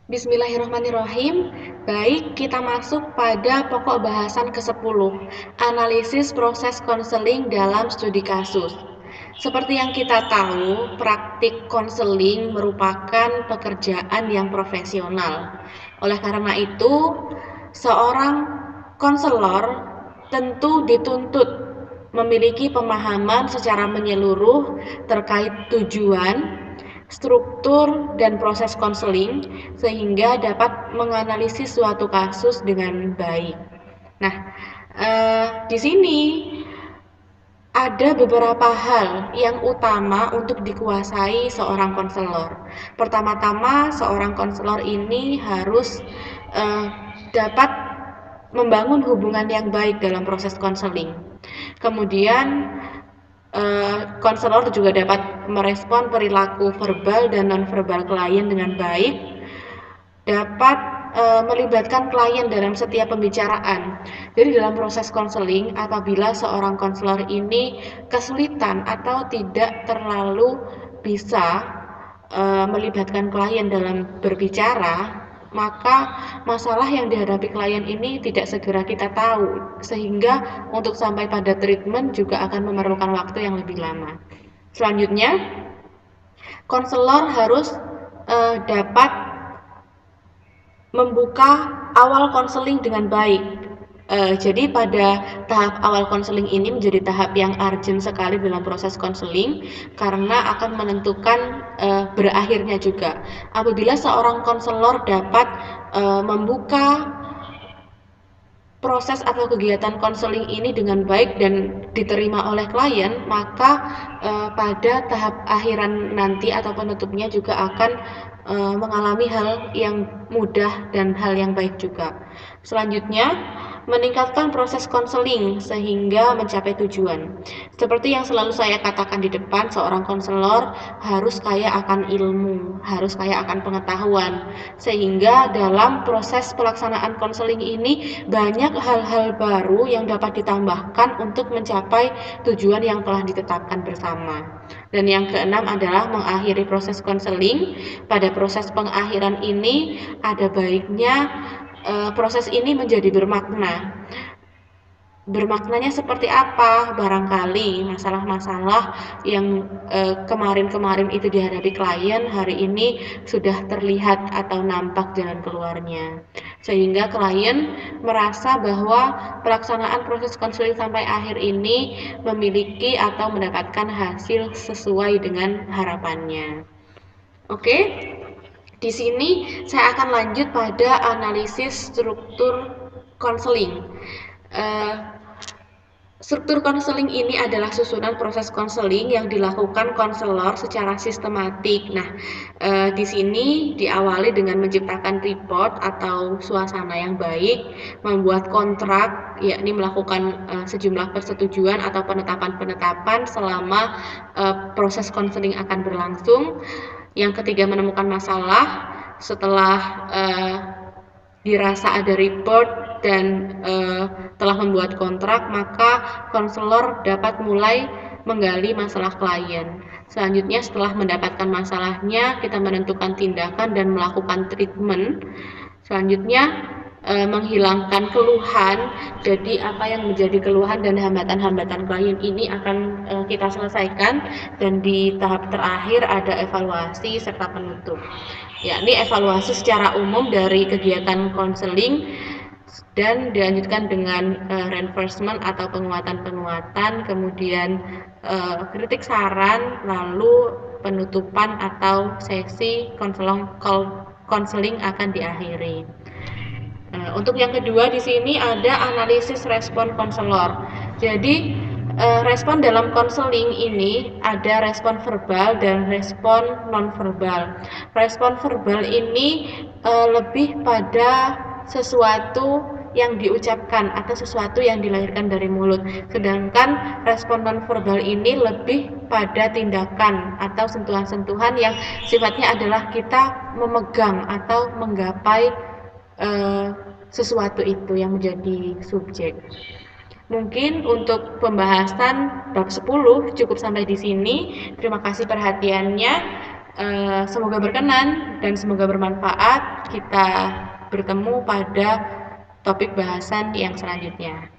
Bismillahirrahmanirrahim. Baik, kita masuk pada pokok bahasan ke-10, analisis proses konseling dalam studi kasus. Seperti yang kita tahu, praktik konseling merupakan pekerjaan yang profesional. Oleh karena itu, seorang konselor tentu dituntut memiliki pemahaman secara menyeluruh terkait tujuan, struktur, dan proses konseling sehingga dapat menganalisis suatu kasus dengan baik. Nah, di sini ada beberapa hal yang utama untuk dikuasai seorang konselor. Pertama-tama, seorang konselor ini harus dapat membangun hubungan yang baik dalam proses konseling. Kemudian konselor juga dapat merespon perilaku verbal dan nonverbal klien dengan baik, dapat melibatkan klien dalam setiap pembicaraan. Jadi dalam proses konseling, apabila seorang konselor ini kesulitan atau tidak terlalu bisa melibatkan klien dalam berbicara, maka masalah yang dihadapi klien ini tidak segera kita tahu, sehingga untuk sampai pada treatment juga akan memerlukan waktu yang lebih lama. Selanjutnya, konselor harus dapat membuka awal konseling dengan baik. Jadi pada tahap awal konseling ini menjadi tahap yang urgent sekali dalam proses konseling karena akan menentukan berakhirnya juga. Apabila seorang konselor dapat membuka proses atau kegiatan konseling ini dengan baik dan diterima oleh klien, maka pada tahap akhiran nanti atau penutupnya juga akan mengalami hal yang mudah dan hal yang baik juga. Selanjutnya, meningkatkan proses konseling sehingga mencapai tujuan. Seperti yang selalu saya katakan di depan, seorang konselor harus kaya akan ilmu, harus kaya akan pengetahuan, sehingga dalam proses pelaksanaan konseling ini banyak hal-hal baru yang dapat ditambahkan untuk mencapai tujuan yang telah ditetapkan bersama. Dan yang keenam adalah mengakhiri proses konseling. Pada proses pengakhiran ini ada baiknya proses ini menjadi bermakna. Bermaknanya seperti apa? Barangkali masalah-masalah yang kemarin-kemarin itu dihadapi klien, hari ini sudah terlihat atau nampak jalan keluarnya. Sehingga klien merasa bahwa pelaksanaan proses konseling sampai akhir ini memiliki atau mendapatkan hasil sesuai dengan harapannya. Oke? Di sini saya akan lanjut pada analisis struktur konseling. Struktur konseling ini adalah susunan proses konseling yang dilakukan konselor secara sistematik. Nah, di sini diawali dengan menciptakan report atau suasana yang baik, membuat kontrak, yakni melakukan sejumlah persetujuan atau penetapan-penetapan selama proses konseling akan berlangsung. Yang ketiga, menemukan masalah. Setelah dirasa ada report dan telah membuat kontrak, maka konselor dapat mulai menggali masalah klien. Selanjutnya, setelah mendapatkan masalahnya, kita menentukan tindakan dan melakukan treatment. Selanjutnya, menghilangkan keluhan. Jadi apa yang menjadi keluhan dan hambatan-hambatan klien ini akan kita selesaikan, dan di tahap terakhir ada evaluasi serta penutup, yakni evaluasi secara umum dari kegiatan konseling dan dilanjutkan dengan reinforcement atau penguatan-penguatan, kemudian kritik saran, lalu penutupan atau sesi konseling akan diakhiri. Untuk yang kedua di sini ada analisis respon konselor. Jadi respon dalam konseling ini ada respon verbal dan respon nonverbal. Respon verbal ini lebih pada sesuatu yang diucapkan atau sesuatu yang dilahirkan dari mulut. Sedangkan respon nonverbal ini lebih pada tindakan atau sentuhan-sentuhan yang sifatnya adalah kita memegang atau menggapai sesuatu itu yang menjadi subjek. Mungkin untuk pembahasan bab 10 cukup sampai di sini. Terima kasih perhatiannya. Semoga berkenan. dan semoga bermanfaat. Kita bertemu pada topik bahasan yang selanjutnya.